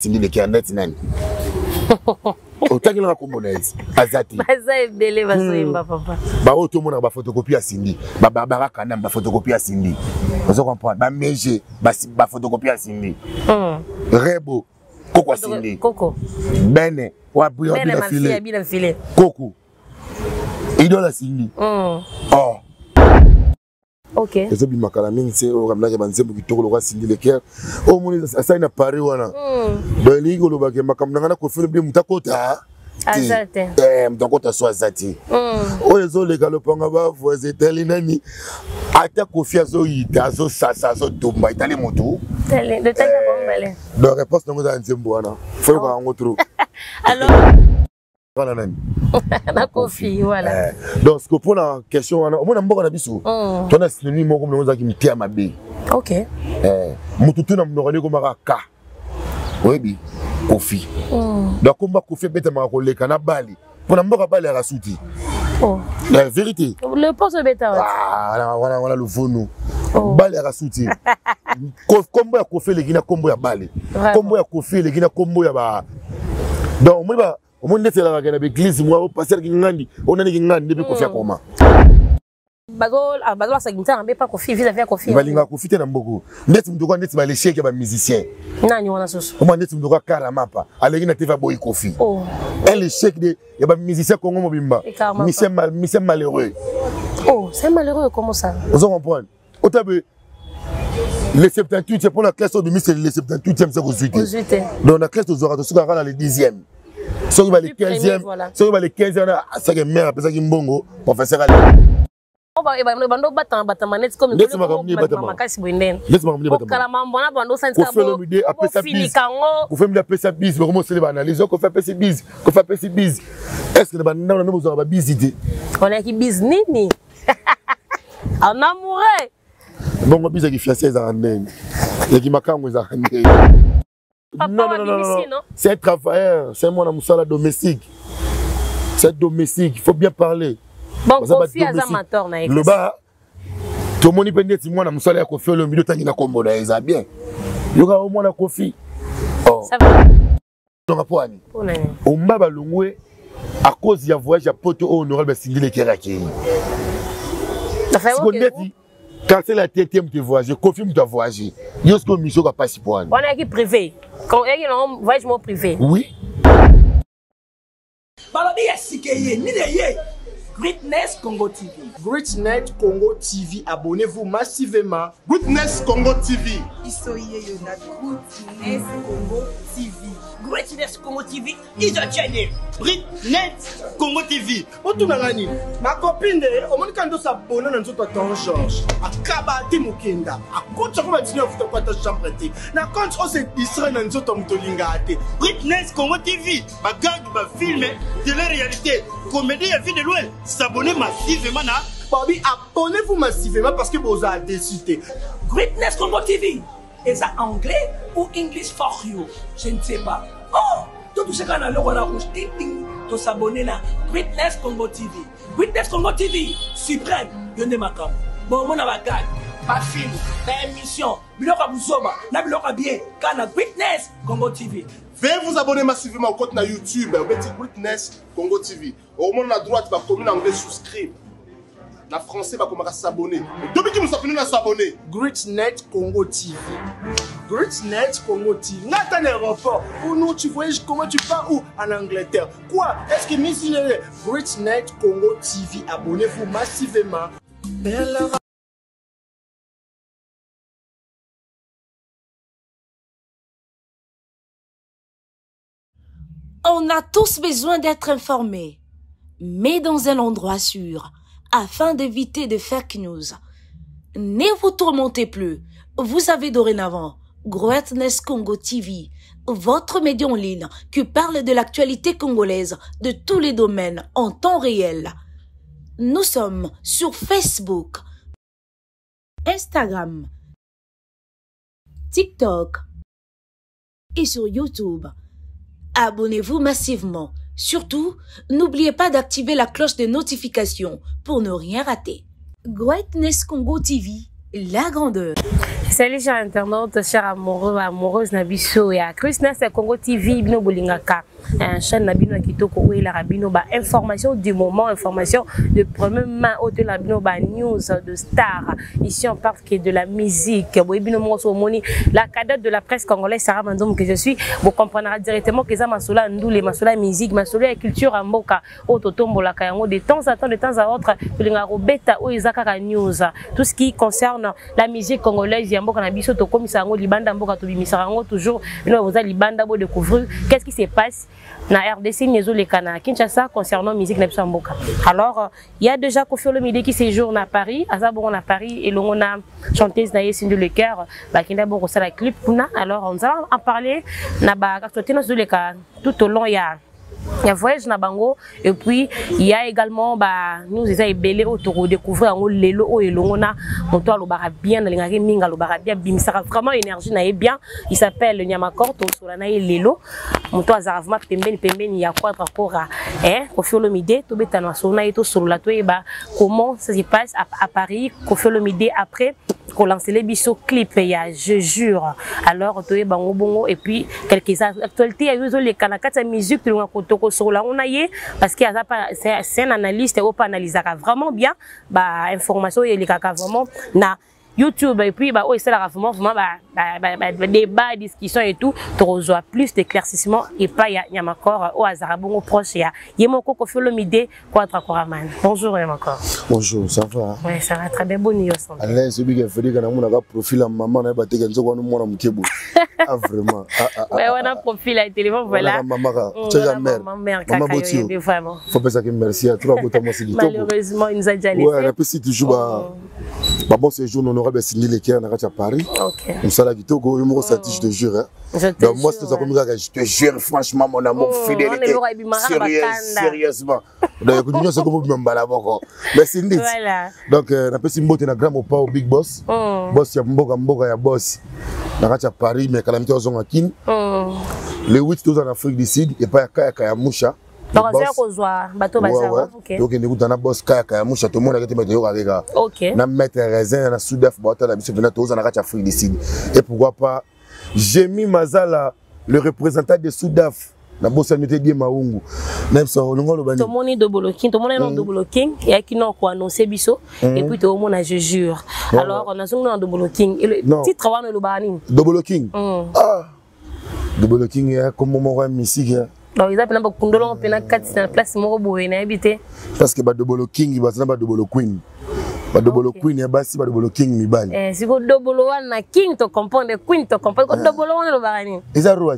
Cindy le Kernet nani. Autant qu'il a commonnaise. Azati. Baza ebele bazoyemba papa. Ba auto mona ba photocopie à Cindy. Ba Barbara Kanam ba photocopie à Cindy. Vous comprenez? Ba Meje ba photocopie à Cindy. Rebo Coco Cindy. Coco. Bene wa buyo bila filet. Coco. Idola Cindy. Oh. Ok. Ezo bi makala mingi se o ramna ba nzembo kitoko lokwa Cindy le Ker. O moni ça ina pari wana. Do ligo lo ba ke makamna na ko fele bi mutakota. Azate. Mutakota so azati. O ezo le galopanga ba voisin teli nani. Ata Kofi zo yita zo sasa zo domba itali moto. Tele de tata bombale. Do réponse ngo za nzembo wana. Faut ko ngo tro. Alors voilà nani. Na Kofi voilà. Donc ce que pour la question wana, o mona mboka na biso. Tona synonyme moko ngo za ki mitia mabe. OK. Mututu na mnorani ko maka. Webi Kofi. Donc komba Kofi beta maka ko leka na bali. Pona mboka bali ya rasuti. La vérité. Le poste bêta. Voilà le vono. Bali ya rasuti. Kombo ya Kofi le gina kombo ya bali. Kombo ya Kofi le gina kombo ya ba. Donc moi ba au monde c'est la gana église moi passer ki ngandi on a ki ngandi depuis Kofi akoma. Bagol sa ginta mbe pa Kofi visa via Kofi. Balinga Kofi te na mboko. Ndeti mdoko ndeti ba l'échec ya ba musicien. Nani wana soso. Moi ndeti mdoko karamapa. Alegi na TV boy Kofi. Elle l'échec de ya ba musicien Congo mobimba. Mission malheureux. Oh, c'est malheureux comment ça? Vous comprenez? Otabe le 78 c'est pour la classe de c'est le 78e c'est au 18. Donc la classe aux orations dans le 10e. Ceux qui va le 15e, ceux qui va le 15e, ça que mère après ça qui mbongo professeur Ali. On va bando battre manette comme laisse ma ramener kala mambo na bando sense ka bo ko fait me pesa bis ko mo sele analyse ko fait pesa bis ko fait pesa bis est-ce que le bando na besoin ba bisité on est qui bis nini en amoureux bon bis qui fiancé za ndenge et qui makango za ndenge. Non, c'est un travailleur, c'est mon amour domestique. C'est domestique, il faut bien parler. Bon, Kofi amateur na le bas, tout le monde peut dire que moi amour ya Kofi le milieu tangi na kombo na eza bien. Yoka au moins na Kofi. Oh. Ça va. Donc poani. On m'a balongwe à cause du voyage à Poto honorable Cindy le Keraki. Ça fait quand c'est la tête de voyager, confirme de voyager. Il y a ce que mission va passer pour. On est qui privé. Quand il y a un voyage privé. Oui. Balobi yasikeye ni de Greatness Congo TV. Greatness Congo TV, abonnez-vous massivement. Greatness Congo TV. Isoye yona Greatness Congo TV. Greatness Congo TV is a channel. Greatness Congo TV. Otunangani, ma copine au monde quand on s'abonne dans notre temps Georges. Akaba ti mukenda. Akotsa ko batini ofuta kwata chambre te. Na compte on se distrait dans notre mtolingate. Greatness Congo TV. Bagarde ba film de la réalité. Comédie à vie de loin. S'abonner massivement na. Bobby, abonnez-vous massivement parce que vous avez décidé. Greatness Congo TV. Est ça anglais ou English for you? Je ne sais pas. Oh, tout ce qu'on a le voilà rouge, ting, to s'abonner là. Greatness Congo TV. Greatness Congo TV. Suprême. Yonde makam. Bon, mon avocat. Pas film, pas émission. Biloka Bouzoba. Na biloka bien. Kana Greatness Congo TV. Veuillez vous abonner massivement au compte na YouTube. Vous mettez Greatness Congo TV. Au monde à droite, va commune anglais souscrire. Na français va commencer à s'abonner. Depuis que nous sommes venus à s'abonner. Greatness Congo TV. Greatness Congo TV. Nathan aéroport. Où nous tu voyages comment tu pars où? En Angleterre. Quoi? Est-ce que Miss Greatness Congo TV. Abonnez-vous massivement. On a tous besoin d'être informés, mais dans un endroit sûr, afin d'éviter de fake news. Ne vous tourmentez plus, vous avez dorénavant Greatness Congo TV, votre média en ligne qui parle de l'actualité congolaise de tous les domaines en temps réel. Nous sommes sur Facebook, Instagram, TikTok et sur YouTube. Abonnez-vous massivement. Surtout, n'oubliez pas d'activer la cloche de notification pour ne rien rater. Greatness Congo TV, la grandeur. Salut chers internautes, chers amoureux, amoureuses Nabiso et Chris Ness Congo TV, Bino Bolingaka, chaîne Nabino Kitoko où il a Rabino, information du moment, information de première main, au de la Bino, news de stars. Ici on parle que de la musique. La cadette de la presse congolaise, Sarah Mandoum, que je suis, vous comprendrez directement que ça Masoula Ndoule, Masoula musique, Masoula culture en Moka, Ototombola Kayango, de temps à autre, Bolinga Robeta ou Isaka News, tout ce qui concerne la musique congolaise. Toujours libanda bo découvrir qu'est-ce qui se passe na RDC Nezo le Kana Kinshasa concernant musique na Mboka. Alors il y a déjà Koffi Olomide qui séjourne à Paris, Azabon à Paris et l'on a chanteuse na Yesindu le cœur ba kinda bo ça la clip kuna. Alors on va en parler na ba Nezo le Kana tout au long il y a voyage na bango et puis il y a également nous les belé autour découvrir en lelo o elongona moto alobara bien na lingaki minga alobara bien bimisaka vraiment énergie na bien. Il s'appelle Nyamakor to sur na lelo moto azarvma pembeni ya kwatra kora Koffi Olomide to betana sona eto sur la toeba comment ça se passe à Paris. Koffi Olomide après qu'on lance les biseaux clips il y a je jure alors toeba bongo et puis quelques actualités il y a les kanakata musique to on a yé parce qu'il c'est un analyste et on peut analyser vraiment bien information et les caca vraiment na YouTube et puis c'est la vraiment débat discussion et tout tu reçois plus d'éclaircissement et pas Nyamakor au hasard bon proche ya Yemoko Koffi Olomide Quadra Koraman. Bonjour Nyamakor. Bonjour, ça va? Oui, ça va très bien, bon nuit. Allez, celui qui a fait que nous avons profil à maman na batté que nous avons mukebo. Ah vraiment. Ouais, on a profil à téléphone voilà. Maman, tu es la mère. Maman Botio. Faut pas ça que merci à toi pour ta musique. Malheureusement, il nous a déjà laissé. Ouais, après si toujours bon séjour honorable signé les cœurs à Paris. OK. Nous ça la Kitoko, je me sens je te jure. Donc moi c'est ça comme ça je te jure franchement mon amour fidélité. Sérieusement. Donc écoute nous c'est comme même balaboko. Merci Ndit. Voilà. Donc na pesi mbote na grand au Big Boss. Boss ya mboka ya boss. Na Paris mais calamité aux Kin. Le 8 en Afrique du Sud et pas ya Musha. Donc on va kozwa bateau bazar. OK. Donc on écoute na boss ya Musha tout le monde a été mettre avec. OK. Na mettre raisin na Soudaf bateau la biso na toza na Afrique du Sud. Et pourquoi pas Jemi Mazala le représentant de Soudaf. Na bossa nete die maungu même ça olongo lo bani to moni double king to moni non double king et qui non ko annoncer biso et puis to mona je jure alors on a son non double king et le titre wana lo bani double king double king ya comme mo musique donc ils appellent ba kundolo pena 4 na place mo boye na habité parce que ba double king ba na ba double queen. Ba double queen ya basi ba double king mi bani si ko double one na king to comprendre queen to comprendre ko double one lo bani eza roi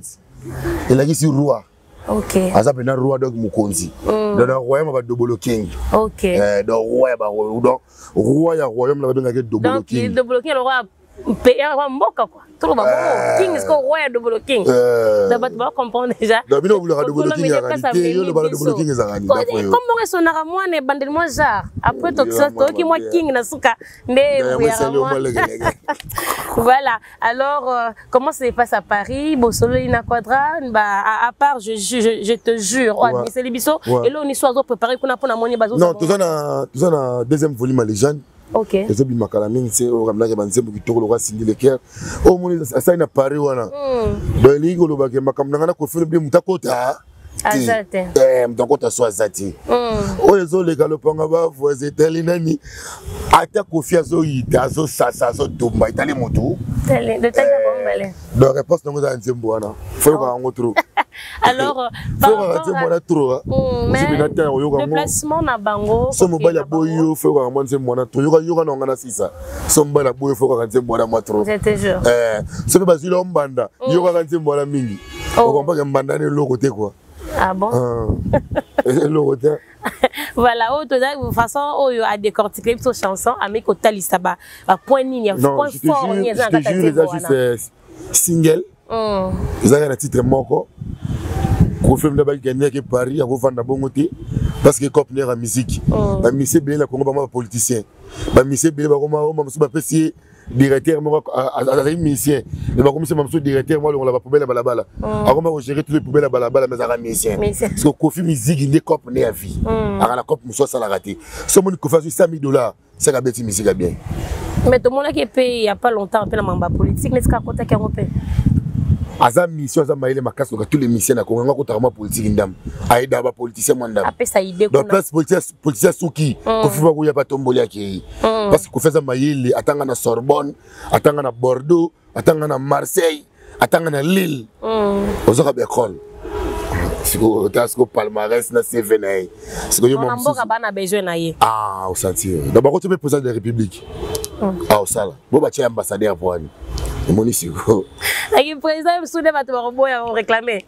il a dit si roi. OK. Aza pena roi donc mukonzi. Donc royaume ba double king. OK. Donc roi ba donc roi ya royaume la ba donc double king. Donc double king le roi pays mboka quoi. Tout ba king est roi double king. D'abord tu vas comprendre déjà. Donc bino vouloir double king ya réalité, yo le ba double king za ngani. Comment est son aramois ne bandel moi genre. Après to qui moi king na suka nde voilà. Alors comment ça se passe à Paris? Bosolo ina Quadra à part je te jure mais c'est les biso et là on y soit préparé pour na moni bazo. Non, tout ça na deuxième volume à légende. OK. Et ça bi makalamine c'est au ramna ke banze bu kitoko lo signé le cœur. Au moni ça ina Paris wana. Donc ligo lo ba ke makamna na Koffi Olomide mutakota. Azate. Mtakota so azati. Oyezo le galopanga ba voisin telinani. Ata Koffi azo ita azo sasa azo tumba itali moto. Tele de tanga bombale. Donc réponse nango za nzembo wana. Faut ko ngo trop. Alors déplacement na bango so mobala boyo faut ko ngo nzembo wana trop yoka na ngana sisa. So mobala boyo faut ko nzembo wana trop. Je te jure. So be bazilo mbanda yoka nzembo wana mingi. O kompa ke mbanda ne lo côté quoi. Ah bon? Voilà, de toute façon, il a décortiqué cette chanson, avec Otali Saba, point ligne, point fort, je te jure, c'est single. Ils ont un titre moko. Koffi Olomide gagné que Paris, à vendre bon côté, parce que comme la musique, la musique bien la Congo pas politicien, la musique bien la Congo pas petit directeur moi à musicien mais comme c'est même directeur moi on la poubelle balabala alors moi gérer tous les poubelles balabala mais à musicien parce que Koffi musique il est cop né à vie à la cop muso ça la raté ce monde Koffi $100,000 c'est la bête musique bien. Mais tout le monde qui est payé il y a pas longtemps peu la mamba politique n'est-ce qu'à côté qui européen. Aza mission za maile makasi que tous les missions na Congo ko tarama politique ndam. Aida ba politicien mwanda. Après ça idée donc place politicien souki ko fiba ko ya ba tomboli yaki. Parce que faisait maile atanga na Sorbonne, atanga na Bordeaux, atanga na Marseille, atanga na Lille. Ozoka be école. Siko tasko palmarès na CV na yi. Siko yo mon mboka bana besoin na yi. Ah, au sentir. D'abord tu peux président de la République. Ah, au sala. Bo ba tia ambassadeur pour ani. Monisiko. Le président me soude ba to boya réclamer.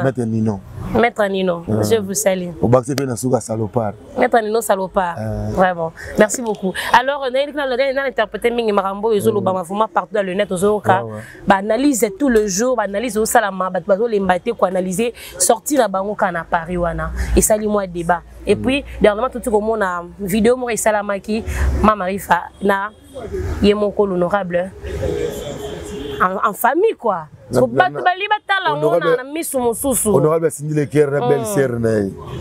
Maître Nino. Maître Nino, je vous salue. Au bac c'est bien souka salopard. Maître Nino salopard. Vraiment. Merci beaucoup. Alors on a interprété mingi marambo ezolo ba mafuma partout dans le net ozoka. Ba analyse tout le jour, ba analyse au salama, ba bazo lembaté ko analyser sortir na bango kana Paris wana. Et sali moi débat. Et puis dernièrement tout comme on a vidéo mo salamaki mama rifa na yemoko l'honorable en famille quoi. Honorable Cindy Leker, la belle sœur.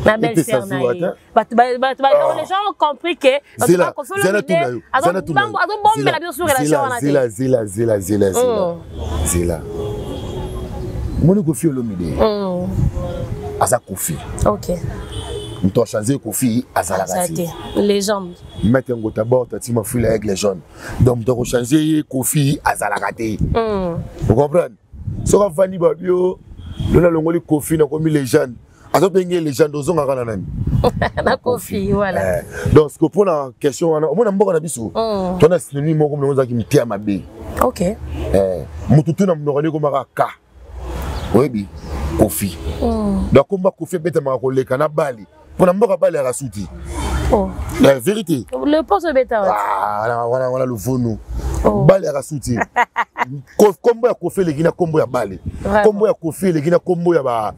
La belle sœur. Les gens ont compris que Zila. Mon Kofi Olomide. Asa Kofi. Ok. Nous avons changé Kofi à Zalagati. Légende. Mettre un gota bord, tu m'as fait avec les jeunes. Donc nous avons changé Kofi à Zalagati. Vous comprenez? Si on va venir, nous avons mis Kofi, nous avons mis les jeunes. Nous avons mis les jeunes, nous avons mis la Kofi, voilà. Donc, ce que pour la question, on a un bon abisso. On a synonyme comme nous avons mis Pierre Mabé. Ok. Nous avons mis comme un Ka. Oui, Kofi. Donc, comme Kofi, peut-être que nous avons Bali. Pour nous avons la souti. La vérité. Le poste de bêta. Ah, voilà le faux. Bali à souti. Combo ya Kofi les Guinéens combo ya Bali. Combo ya Kofi les Guinéens combo ya ba.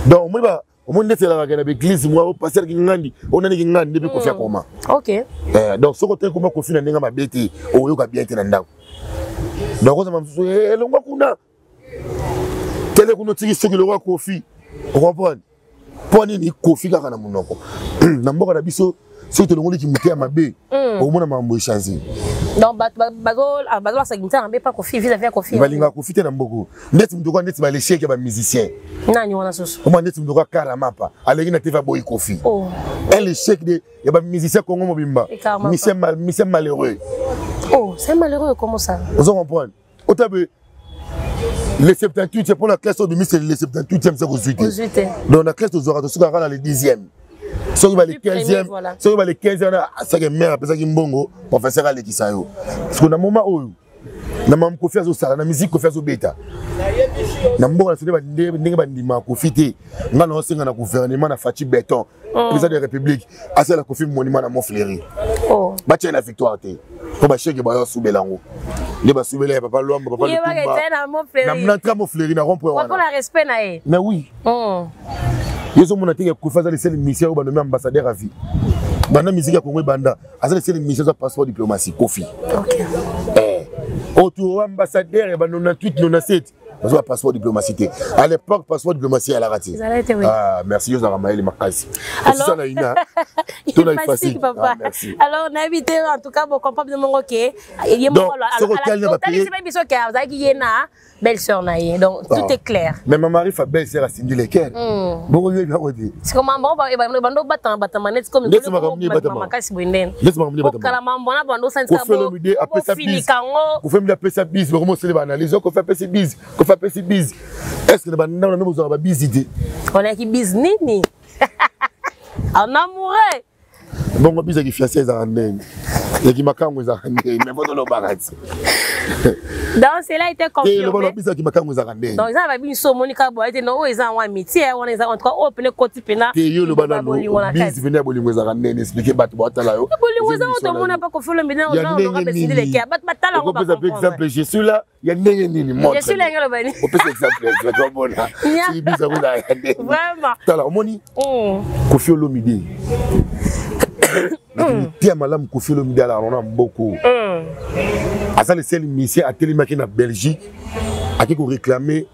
Donc moi au monde c'est la gana l'église moi au passer qui ngandi on a ni ngandi depuis Kofi akoma. OK. Donc ce côté comment Kofi na ninga mabeti o yoka bien te na ndako. Donc ça m'a dit le ngwa kuna. Tele kuno tiki soki le roi Kofi. On comprend. Poni ni Kofi kaka na munoko. Na mboka na biso c'est le monde qui muté à mabé. Au moins na mambo changer. Donc bazo sa guitare mais pas Kofi vis-à-vis Kofi. Balinga Kofi te na mboko. Net mdoko net ba les chèques ba musicien. Nani wana soso. Comment net mdoko karamapa. Alengi na TV boy Kofi. Oh. Elle les chèques de ya ba musicien Congo mobimba. Mission malheureux. Oh, c'est malheureux comment ça? Vous comprenez? Otabe le 78 c'est pour la classe de c'est le 78e c'est 18. Donc la classe aux aura de dans le 10e. Ceux qui va les 15e, ceux qui va les 15e, ça qui est mère, après ça qui est mbongo, professeur Ali Kisayo. Parce qu'on a un moment où, na mam Kofi azo sala, na musique Kofi azo beta. Na mbongo na sene ndenge ba ndima Kofi te, nga na osenga na gouvernement na Fati Béton, président de la République, asa la Kofi monument na Montfleury. Oh. Ba tiens la victoire te. Ko ba cheke ba yo soubelango. Les ba soubela papa Lomba, papa Lutumba. Na mnantra Montfleury na rond-point wana. Pour la respect na e. Mais oui. Ils ont monté que Kofi a laissé le mission au nommé ambassadeur à vie. Banda musique à Congo Banda a laissé le mission de passeport diplomatie Kofi. OK. Autour ambassadeur et 98 97 parce que passeport diplomatie. À l'époque passeport diplomatie à la raté. Ah merci Yosa Ramael Makasi. Alors merci papa. Alors on a invité en tout cas mon compagnon de mon OK. Il y a mon belle sœur naïe. Donc tout est clair. Mais ma mari fa belle sœur à Cindy Leker. Bon lui bien dit. C'est comme maman bando battant manette comme maman kasi boinden. Laisse-moi me dire battant. Kala maman bando sensa bo. Après ça bise. Vous faites me appeler ça bise, vous commencez à analyser qu'on fait PC bise, qu'on fait PC bise. Est-ce que le bandana nous besoin de bise idée? On est qui bise nini? En amoureux. Bon, on bise qui fiancé za ndenge. Et qui m'a quand za ndenge, mais vous le bagage. Donc cela était confirmé. Et le bon bise qui m'a quand za ndenge. Donc ça va bien so Monica boy était non ils ont un métier, on est en tout cas open côté pena. Et yo le bandana bise venir bolingo za ndenge expliquer bato batala yo. Bolingo za on n'a pas confié le bina on aura décidé les cas. Batala on va comprendre. Exemple je suis là, il y a ndenge nini montre. Je suis là ngalo bani. On peut exemple, je vais bon là. Si bise vous là. Vraiment. Tala omoni. Kofi Olomide. Pierre Malam Kofi Olomide là on a beaucoup. À ça le seul mission à Télémaque en Belgique à qui qu'on réclamer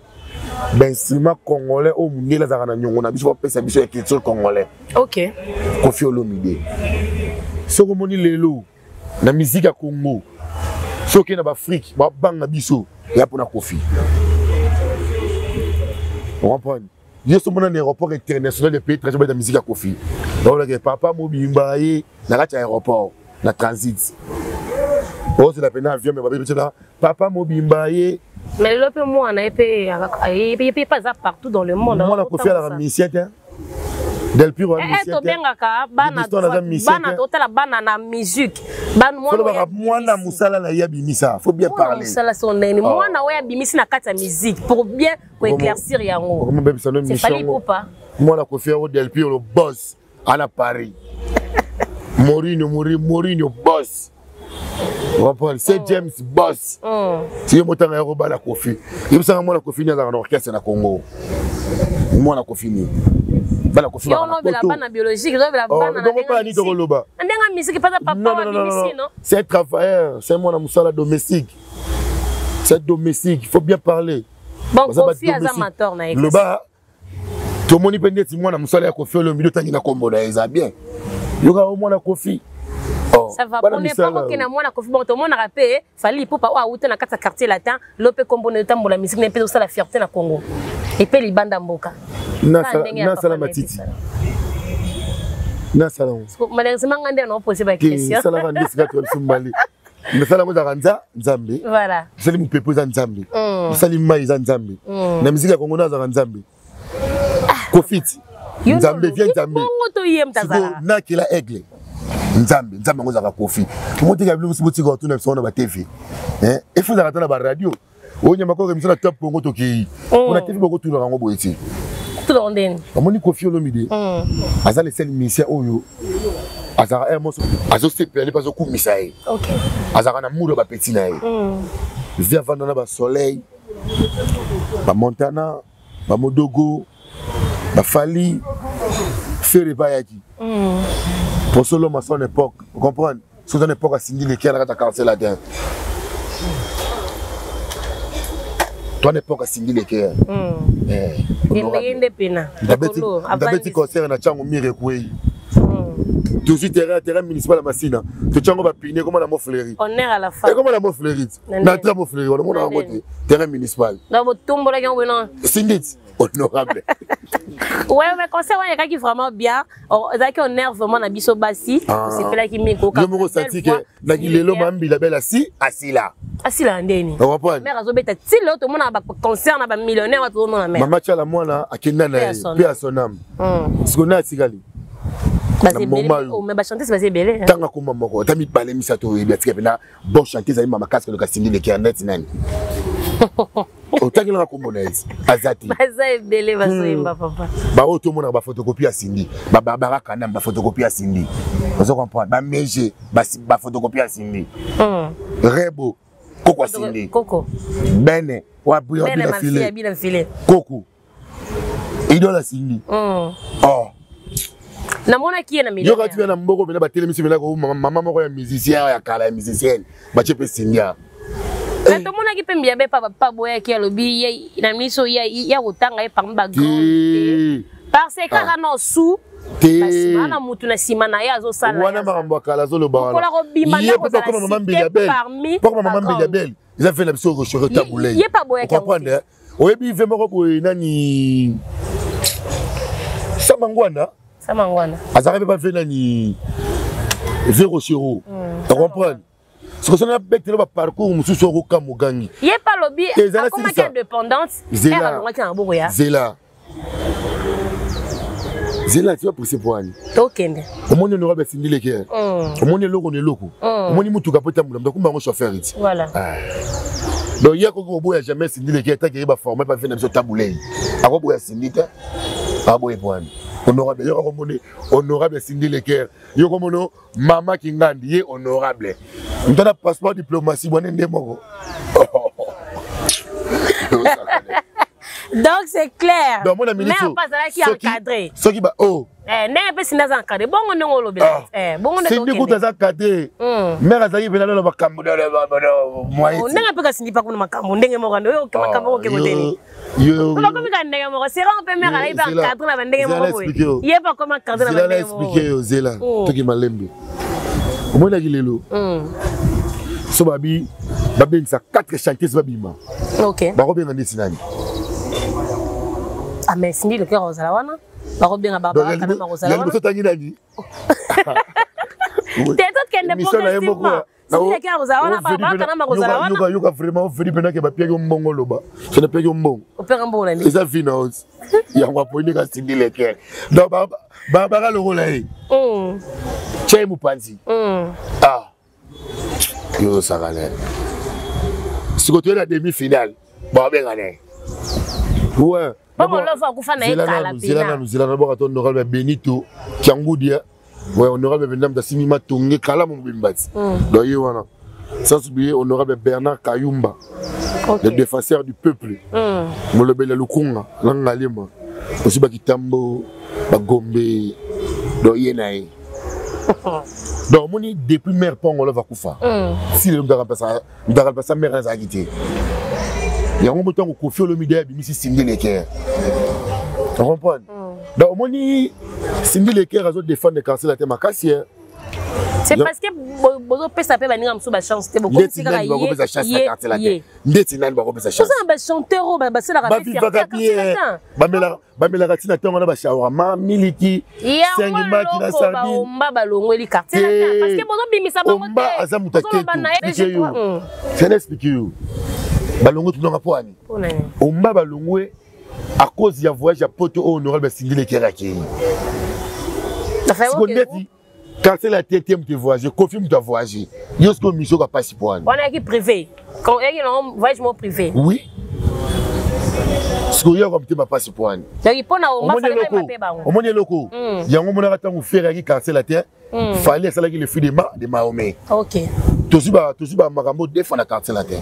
d'instrument congolais au monde là za na nyongo na biso pesa biso écriture congolais. OK. Koffi Olomide. Soko moni lelo na musique ya Congo. Soki na Afrique, ba banga biso ya pona Koffi. On comprend. Je suis dans un aéroport international de pays très bien de musique à Koffi. Donc papa mobimba ye na la aéroport na transit. Oh c'est la peine avion mais papa mobimba ye. Mais le peu moi on a épée pas ça partout dans le monde. Moi on a Koffi à la musicienne. Del Piro à musicienne. Et bengaka bana total bana na musique. Ban moi na musala na ya bimisa. Faut bien parler. Musala son nene. Moi na ya bimisi na kata musique pour bien éclaircir yango. C'est fallait pas. Moi na Koffi Del Piro le boss à la Paris. Mourinho boss. C'est James boss. Si je monte en Europe, la Koffi. Je me sens moi la Koffi dans l'orchestre na Congo. Moi la Koffi ni. Ba la Koffi. On a la banane biologique, on a la banane. Donc pas ni tokoloba. Ndenga musique pas papa bimisi non. C'est un travailleur, c'est moi na musala domestique. C'est domestique, il faut bien parler. Bon Koffi azamateur na le ba to moni pende ti moi na musala ya Koffi le milieu tangi na kombo na eza bien. Yoka au moins na Koffi. Ça va on n'est pas que na mwana Koffi bon to mona rapé fallait pour pas outa na kata quartier latin lope kombo na tambo la musique na pe ça la fierté na Congo et pe libanda mboka na sala matiti na sala malheureusement ngande na poser ba question sala ngande sika to sumbali mais sala ngo za nzambe voilà sali mu pepo za nzambe sali mai za nzambe na musique ya Congo na za nzambe Koffi nzambe vient nzambe na kila aigle nzambe ngo za Koffi moto ka bilu sibuti ko tuna sona ba TV il faut arrêter la radio onya makoko misala top Congo to ki on a TV boko tuna ngo boyeti tout le monde amoni Koffi Olomide azali sel mission oyo azara emoso azo se pele pas ko misae OK azara na mudo ba petit na via vandana ba soleil ba montana ba modogo ba fali faire ba yaki pour solo à son époque, vous comprenez? Son époque a signé les kiens à la carcelle là-dedans. Ton époque a signé les kiens. Il est indépendant. D'abord, tu concerts na chango mire kwe. Toujours terrain municipal à Massina. Tu chango va piner comme la moflerie. On est à la fin. Et comment la moflerie? Na tra moflerie, on a mon terrain municipal. Dans votre tombe là, on est Sindit, honorable. Ouais, mais concert il y a quelqu'un qui vraiment bien. On nerve vraiment na biso basi. C'est là qui me coca. Je me ressenti que na gilelo mambi la belle assis là. Assis là ndeni. On comprend. Mais razo beta ti là tout le monde a concert na ba millionnaire tout le monde na mère. Maman tcha la mwana akenda na paix à son âme. Ce qu'on a sigali. Bah c'est belé. Oh mais ba chanter c'est belé. Tanga kuma moko, tami balé misato et bien tika bon chanter ça mama casque le casting de Kianet nani. Otaki na kombonaise azati baza ebele basoyemba papa ba oto mona ba photocopie ya Cindy ba Barbara Kanam ba photocopie ya Cindy vous comprenez ba Meje ba photocopie ya Cindy Rebo Koko Cindy Koko Bene wa bien filé Koko idola Cindy na mona qui est na milieu yo ka tu na mboko bena ba télémission bena ko maman moko ya musicien ya kala ya musicienne ba chepe Cindy mais tout le monde qui peut bien pas boire qui a le billet na miso ya utanga par background parce que quand on sous basima na mutu na sima na ya zo sala wana makambo kala zo lo ba la robima na ko comme maman Beliabel pourquoi maman Beliabel ils ont fait la biso sur taboulé il est pas boire qui comprendre oyebi vraiment ko nani samangwana azarabe pas fait nani 0-0 tu comprends. Ce que ça n'a pas été le parcours, monsieur Soroka Mugangi. Il n'y a pas lobby. Comment il y a dépendance? Zéla. Zéla, tu vas pour ces points. Ok. Au moins, on aura bien signé les cœurs. Au moins, on est loco. Au moins, on a pas de donc on va chauffeur. Voilà. Donc, il y a qu'on jamais signé les cœurs, tant qu'il va former, pas faire un taboulé. Alors, on a signé les cœurs. Honorable Cindy Leker. Yo comme maman Kingandi honorable. On a passeport diplomatie bonne ndemoko. Donc c'est clair. Donc mon ami mais pas ça qui encadré. Ce qui va oh. N'est pas si dans encadré. Bon on est au bien. Bon on est. C'est du coup dans encadré. Mais azali venant dans makambo dans moi. On n'a pas qu'à pas comme makambo ndenge mo rando yo makambo ke boteli. Yo. On va comme quand ndenge mo c'est un peu mère là il va encadrer la ndenge mo. Il est pas comme encadrer la ndenge mo. Expliquer yo zela. To ki malembe. Au moins la gilelo. So babi ça 4 chanteuses babima. OK. Ba robin ngandi sinani. Ah mais Cindy le cœur aux alawana. Ba robin baba kana ma aux alawana. Le so tangi nani. T'es tout qu'elle ne progressivement. Cindy le cœur aux alawana baba kana ma aux alawana. Yoka vraiment Philippe na ke ba piego mbongo loba. Ce n'est pas yo mbongo. O père mbongo nani. Eza finance. Ya ngwa poini ka Cindy le cœur. Donc baba le rôle aí. Tchai mupanzi. Ah. Yo sagale. Si tu es la demi-finale, bah bien gagné. Ouais. Bon, on va vous faire un état Nous allons d'abord attendre honorable Benito Kiangoudia. Ouais, honorable Benam Dassimima Tongé Kalam Mbimbati. Donc voilà. Sans oublier honorable Bernard Kayumba, le défenseur du peuple. Molobela Lukunga, Langalema. Aussi Bakitambo, Bagombe, donc Yenaï. Donc, moni depuis mère pont on va koufa. Si le m'dara pas mère a quitté. Il y a un moment où Kofi Olomide bimisi Cindy Leker. Tu comprends? Donc moni Cindy Leker a défendre le cancer la thème makasi. C'est parce que bozo pesa pe baninga mso ba chance te beaucoup si kaka yé. Ndeti nani ba kopesa chance. Ça ba chanteur ba c'est la rapide. Bamela katina tongo na ba shawarma miliki 5 maki na sardi. Omba ba longweli quartier la parce que bozo bimisa bango te. Omba azamuta ketu. C'est expliquer you. Balongo tu n'as pas ani. Omba balongwe à cause ya voyage à poto honorable Cindy Leker aki. Ça fait quand c'est la tête de voyager, confirme de voyager. Il y a ce qu'on mission pas si pour. On est qui privé. Quand il y a un voyage privé. Oui. Ce qu'il y a comme tu pas si pour. Donc il faut na au moins locaux. Il y a un moment où on fait qui casser la terre. Fallait ça là qui le fil de Mahomet. OK. Tout ça marambo défendre la casser la terre.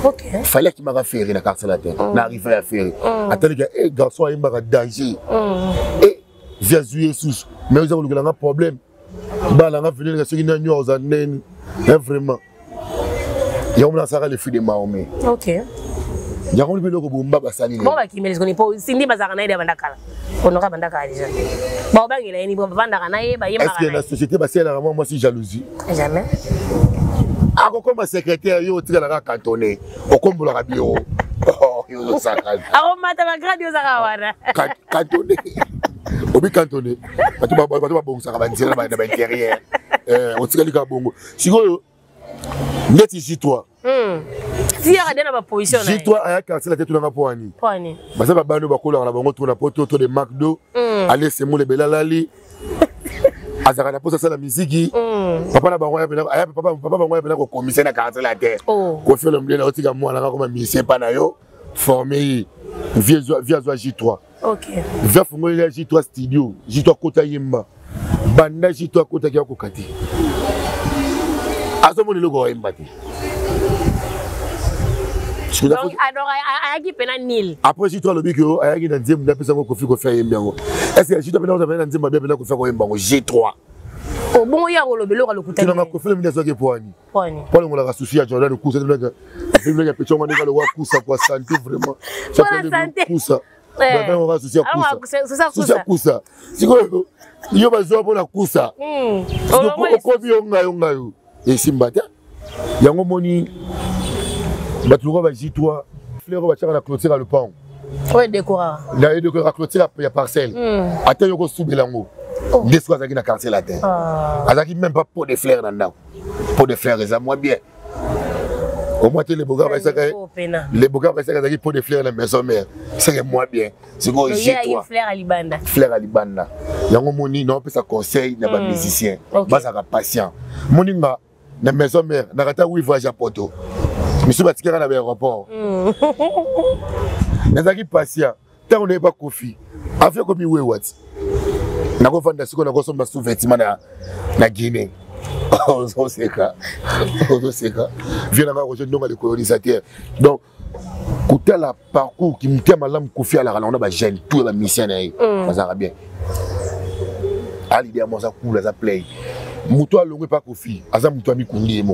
OK. Fallait qu'il m'a fait la casser la terre. N'arrive à faire. Attendez que garçon il m'a danger. Et Jésus Jesus. Mais vous avez un problème. Balanga venir que ceux qui n'ont aux années vraiment il y a un sara le fil de Mahomet. OK. Il y a un peu de bomba basali. Bon bah qui me les connaît pas Cindy bazarana ide bandakala. On aura bandakala déjà. Bon bah il a ni bon bandakana e ba yema. Est-ce que la société ba c'est vraiment moi si jalousie? Jamais. Ah comme ma secrétaire yo tika la cantonné. O kombo la bureau. Oh yo ça. Ah on mata ma grade yo saka wana. Cantonné. Obi cantonné. Batu ba bongo saka ba ndira ba intérieur. On tika lika bongo. Siko Neti J3. Si il y a des positions. J3 a cassé la tête de la poignée. Poignée. Parce que Babano Bakola a bango la poto de McDo. Allez c'est moi le Belalali. Azara pose ça la musique. Papa na bango ya papa bango ya bena ko commissaire na casser la tête. Ko fait le mlé na otika moi na comme musicien pa na yo formé via J3. OK. Via fongo ya J3 studio, J3 Kota Yemba. Banda J3 Kota kia ko kati. Azo moni logo Yemba te. Donc alors ayaki pena nil. Après J3 le biko ayaki na nzembo na pesa ko Kofi ko faire Yemba. Est-ce que J3 pena na pena nzembo bena ko faire ko Yemba J3. O bon ya ko lobelo ka lokutani. Tu na ko faire le ministre ke poani. Poani. Pour le la souci à Jordan Kousa de la film ya pecho ngani ka le wa Kousa kwa santé vraiment. Pour la santé. Kousa. Ben on va souci à Kousa. C'est ça Kousa. Siko yo bazo pour la Kousa. Ko bi onga yo. Et simbata. Yango moni Batouga va J3, Fleur va tirer la clôture à le pont. Oui, décorer. La clôture à parcelle. Attends, il y a sous Belango. Des fois, il y a une quartier la terre. Il n'y a même pas pot de fleurs là-dedans. Pot de fleurs, ça moi bien. Au moins, les bogas vont être pot de fleurs dans la maison mère. C'est moi bien. C'est quoi J3. Fleur à Libanda. Fleur à Libanda. Il y a un moni, non, ça conseil, il y a un musicien. Ça va patient. Moninga, dans la maison mère, dans la où il voyage à Porto. Monsieur Batikara dans l'aéroport. Nazaki patient. Tant on n'est pas Kofi. Affaire comme il what? Na ko vanda siko na ko somba sous-vêtements na Guinée. On sait ça. On sait ça. Viens là rejoindre les colonisateurs. Donc Côté la parcours qui me tient malam Kofi à la on a ba jeune tout la mission ça va bien. À l'idée moi ça cool ça play. Muto alongwe pas Kofi, aza muto ami kundi mo.